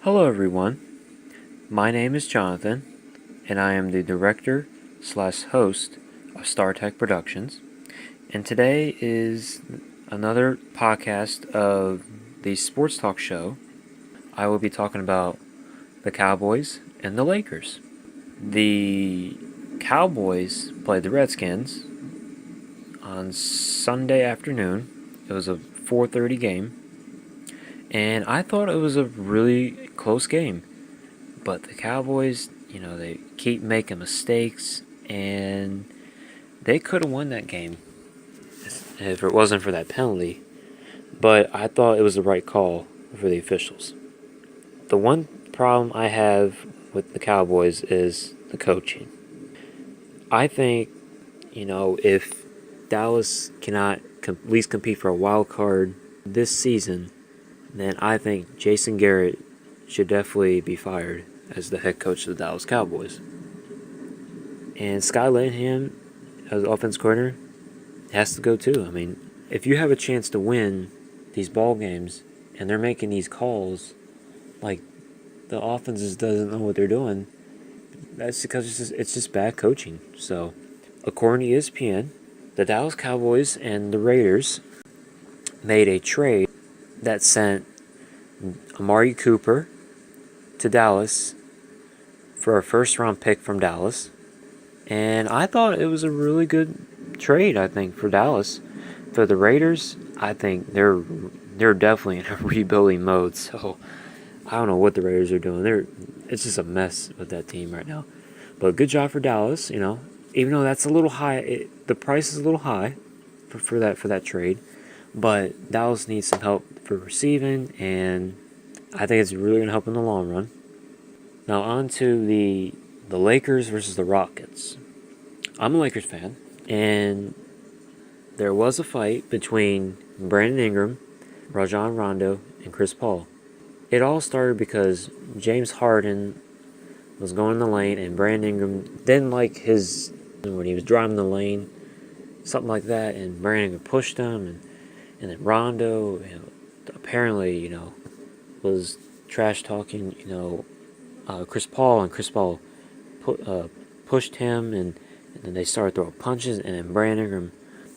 Hello everyone, my name is Jonathan, and I am the director/host of StarTech Productions, and today is another podcast of the Sports Talk Show. I will be talking about the Cowboys and the Lakers. The Cowboys played the Redskins on Sunday afternoon. It was a 4:30 game, and I thought it was a really close game. But the Cowboys, they keep making mistakes, and they could have won that game if it wasn't for that penalty. But I thought it was the right call for the officials. The one problem I have with the Cowboys is the coaching. I think, if Dallas cannot at least compete for a wild card this season, then I think Jason Garrett should definitely be fired as the head coach of the Dallas Cowboys. And Scott Linehan, as offense coordinator, has to go too. I mean, if you have a chance to win these ball games and they're making these calls, like the offense just doesn't know what they're doing, that's because it's just bad coaching. So, according to ESPN, the Dallas Cowboys and the Raiders made a trade that sent Amari Cooper to Dallas for a first-round pick from Dallas. And I thought it was a really good trade, I think, for Dallas. For the Raiders, I think they're definitely in a rebuilding mode. So I don't know what the Raiders are doing. It's just a mess with that team right now. But good job for Dallas, Even though that's a little high, the price is a little high for that trade. But Dallas needs some help for receiving, and I think it's really going to help in the long run. Now on to the Lakers versus the Rockets. I'm a Lakers fan, and there was a fight between Brandon Ingram, Rajon Rondo, and Chris Paul. It all started because James Harden was going in the lane, and Brandon Ingram didn't like when he was driving the lane, something like that, and Brandon Ingram pushed him, and then Rondo, apparently, was trash talking, Chris Paul, and Chris Paul pushed him, and then they started throwing punches, and then Brandon Ingram,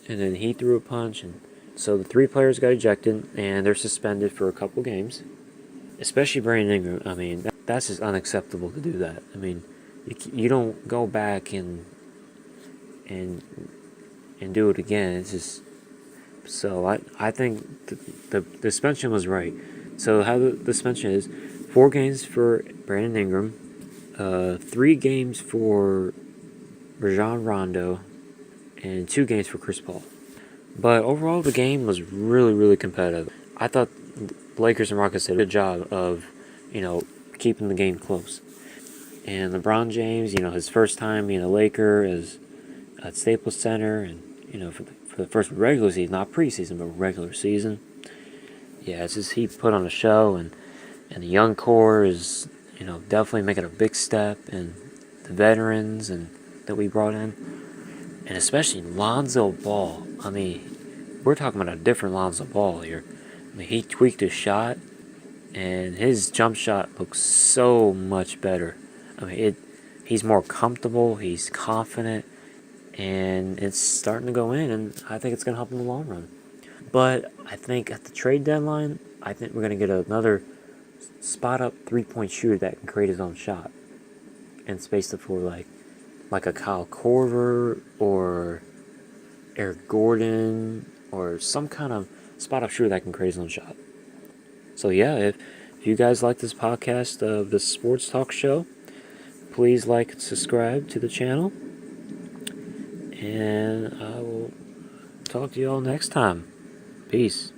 and then he threw a punch, and so the three players got ejected, and they're suspended for a couple games. Especially Brandon Ingram. I mean, that's just unacceptable to do that. I mean, you don't go back and do it again. It's just so I think the suspension was right. So how the suspension is: 4 games for Brandon Ingram, 3 games for Rajon Rondo, and 2 games for Chris Paul. But overall, the game was really, really competitive. I thought the Lakers and Rockets did a good job of, keeping the game close. And LeBron James, his first time being a Laker is at Staples Center, and for the first regular season, not preseason, but regular season. Yeah, it's just he put on a show, and the young core is, definitely making a big step, and the veterans and that we brought in, and especially Lonzo Ball. I mean, we're talking about a different Lonzo Ball here. I mean, he tweaked his shot, and his jump shot looks so much better. I mean, he's more comfortable, he's confident, and it's starting to go in, and I think it's going to help in the long run. But I think at the trade deadline, I think we're going to get another spot-up three-point shooter that can create his own shot and space the floor like a Kyle Korver or Eric Gordon or some kind of spot-up shooter that can create his own shot. So yeah, if you guys like this podcast of the Sports Talk Show, please like and subscribe to the channel. And I will talk to you all next time. Peace.